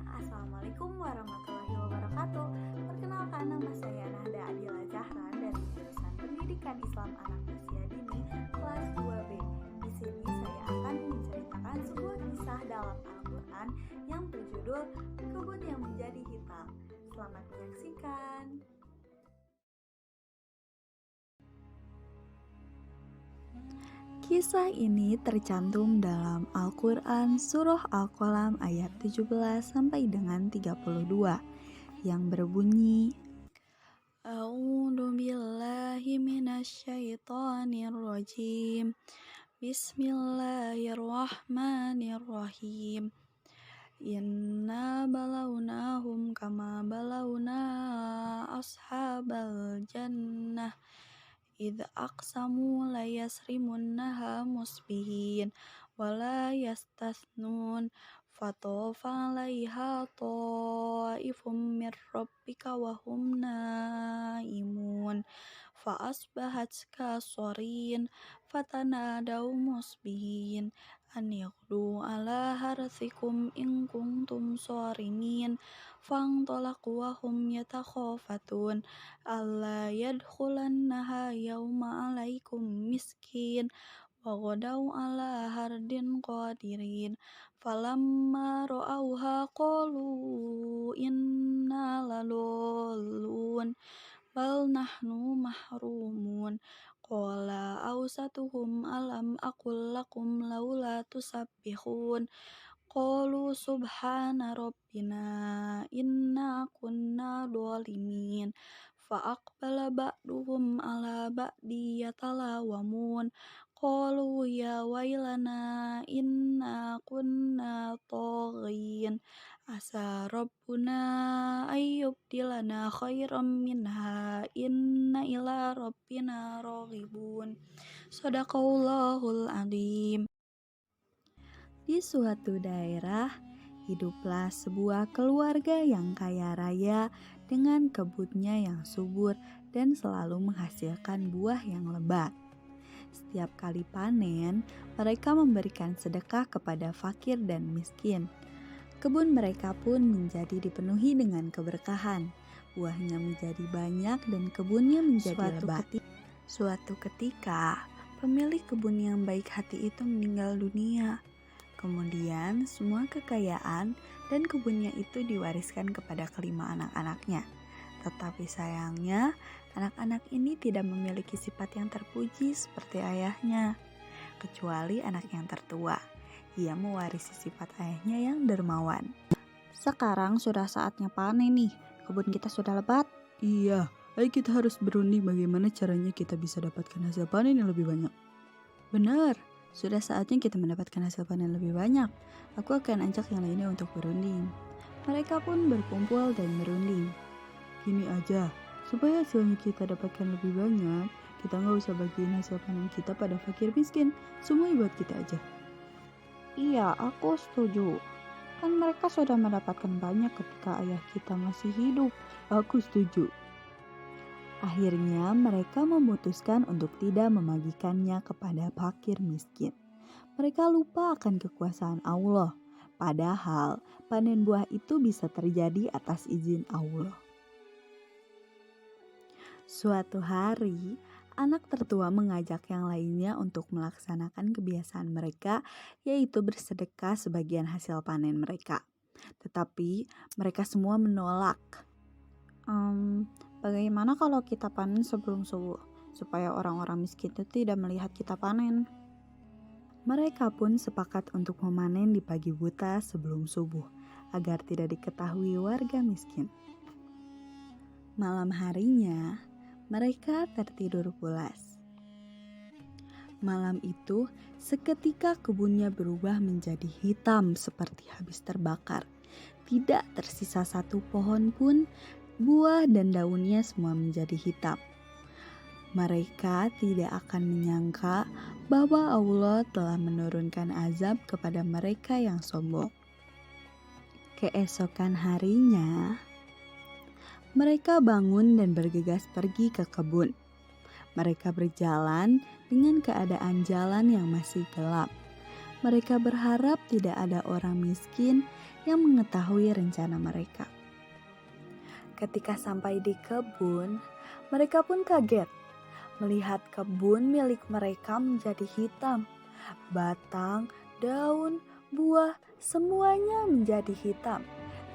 Assalamualaikum warahmatullahi wabarakatuh. Perkenalkan, nama saya Nahda Adila Zahran dari jurusan Pendidikan Islam Anak Usia Dini kelas 2B. Di sini saya akan menceritakan sebuah kisah dalam Al-Quran yang berjudul Kebun yang Menjadi Hitam. Selamat menyaksikan. Kisah ini tercantum dalam Al-Quran Surah Al-Qalam ayat 17 sampai dengan 32 yang berbunyi, A'udzu billahi minasyaitonir rajim. Bismillahirrahmanirrahim. Inna balawnahum kama balawna ashabal jannah idh aqsamu la yasrimunnaha musbihin wala yastathnun fatofa alaiha ta'ifum mir rabbika wa hum naimun fa asbahat kasorin fatanadaw musbihin an yaghdu ala harthikum in kuntum sarimin fantolaqu wa hum yatakhafatun alla yadkhulannaha yawma alaikum miskin wa ghadaw ala hardin qadirin falamma ra'awha qalu inna lalallun bal nahnu mahrumun qala awsatuhum alam aqul lakum laula tusabbihun qalu subhana rabbina inna kunna dhalimin fa aqbala ba'duhum ala ba'di yatalawamun qalu ya wailana inna kunna taghin asa rabbuna ayyubdilana khairam minha inna ila rabbina raghibun. Shadaqallahul adzim. Di suatu daerah, hiduplah sebuah keluarga yang kaya raya dengan kebunnya yang subur dan selalu menghasilkan buah yang lebat. Setiap kali panen, mereka memberikan sedekah kepada fakir dan miskin. Kebun mereka pun menjadi dipenuhi dengan keberkahan. Buahnya menjadi banyak dan kebunnya menjadi lebat. Suatu ketika, pemilik kebun yang baik hati itu meninggal dunia. Kemudian semua kekayaan dan kebunnya itu diwariskan kepada kelima anak-anaknya. Tetapi sayangnya, anak-anak ini tidak memiliki sifat yang terpuji seperti ayahnya. Kecuali anak yang tertua. Ia mewarisi sifat ayahnya yang dermawan. Sekarang sudah saatnya panen nih. Kebun kita sudah lebat. Iya, ayo kita harus berunding bagaimana caranya kita bisa dapatkan hasil panen yang lebih banyak. Benar. Sudah saatnya kita mendapatkan hasil panen lebih banyak. Aku akan ajak yang lainnya untuk berunding. Mereka pun berkumpul dan berunding. Gini aja, supaya hasilnya kita dapatkan lebih banyak, kita nggak usah bagiin hasil panen kita pada fakir miskin. Semua buat kita aja. Iya, aku setuju. Kan mereka sudah mendapatkan banyak ketika ayah kita masih hidup. Aku setuju. Akhirnya mereka memutuskan untuk tidak membagikannya kepada fakir miskin. Mereka lupa akan kekuasaan Allah. Padahal panen buah itu bisa terjadi atas izin Allah. Suatu hari, anak tertua mengajak yang lainnya untuk melaksanakan kebiasaan mereka, yaitu bersedekah sebagian hasil panen mereka. Tetapi mereka semua menolak. Bagaimana kalau kita panen sebelum subuh, supaya orang-orang miskin itu tidak melihat kita panen? Mereka pun sepakat untuk memanen di pagi buta sebelum subuh, agar tidak diketahui warga miskin. Malam harinya, mereka tertidur pulas. Malam itu, seketika kebunnya berubah menjadi hitam seperti habis terbakar. Tidak tersisa satu pohon pun, buah dan daunnya semua menjadi hitam. Mereka tidak akan menyangka bahwa Allah telah menurunkan azab kepada mereka yang sombong. Keesokan harinya, mereka bangun dan bergegas pergi ke kebun. Mereka berjalan dengan keadaan jalan yang masih gelap. Mereka berharap tidak ada orang miskin yang mengetahui rencana mereka. Ketika sampai di kebun, mereka pun kaget melihat kebun milik mereka menjadi hitam. Batang, daun, buah, semuanya menjadi hitam.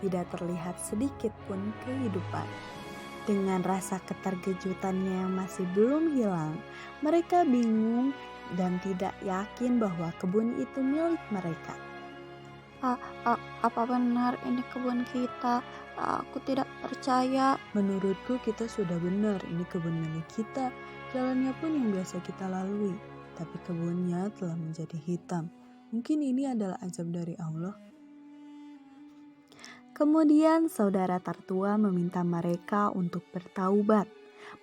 Tidak terlihat sedikit pun kehidupan. Dengan rasa keterkejutannya yang masih belum hilang, mereka bingung dan tidak yakin bahwa kebun itu milik mereka. Apa benar ini kebun kita? Aku tidak percaya. Menurutku kita sudah benar, ini kebun milik kita. Jalannya pun yang biasa kita lalui, tapi kebunnya telah menjadi hitam. Mungkin ini adalah azab dari Allah. Kemudian saudara tertua meminta mereka untuk bertaubat.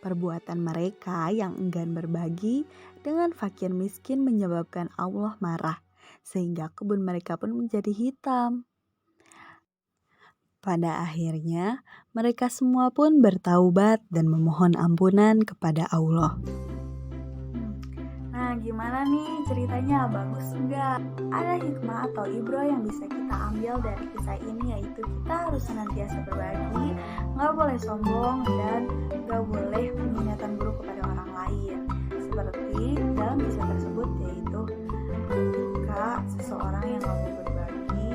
Perbuatan mereka yang enggan berbagi dengan fakir miskin menyebabkan Allah marah, sehingga kebun mereka pun menjadi hitam. Pada akhirnya, mereka semua pun bertaubat dan memohon ampunan kepada Allah. Nah, gimana nih ceritanya? Bagus enggak? Ada hikmah atau ibroh yang bisa kita ambil dari kisah ini, yaitu kita harus senantiasa berbagi, nggak boleh sombong, dan nggak boleh mengingatkan buruk kepada orang lain. Seperti dalam kisah tersebut, yaitu ketika seseorang yang nggak mau berbagi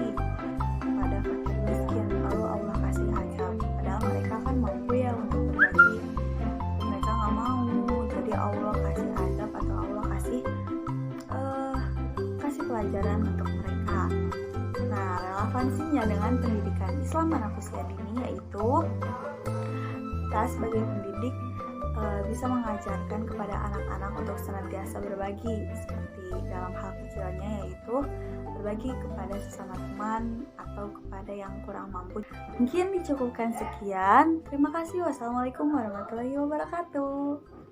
pada fakir miskin, lalu Allah kasih azab. Padahal mereka kan mampu ya untuk berbagi, mereka nggak mau. Jadi Allah kasih azab atau Allah kasih pelajaran untuk mereka. Nah, relevansinya dengan pendidikan Islam anak usia dini yaitu kita sebagai pendidik bisa mengajarkan kepada anak-anak untuk senantiasa berbagi, seperti dalam hal kecilnya yaitu berbagi kepada sesama teman atau kepada yang kurang mampu. Mungkin dicukupkan sekian. Terima kasih. Wassalamualaikum warahmatullahi wabarakatuh.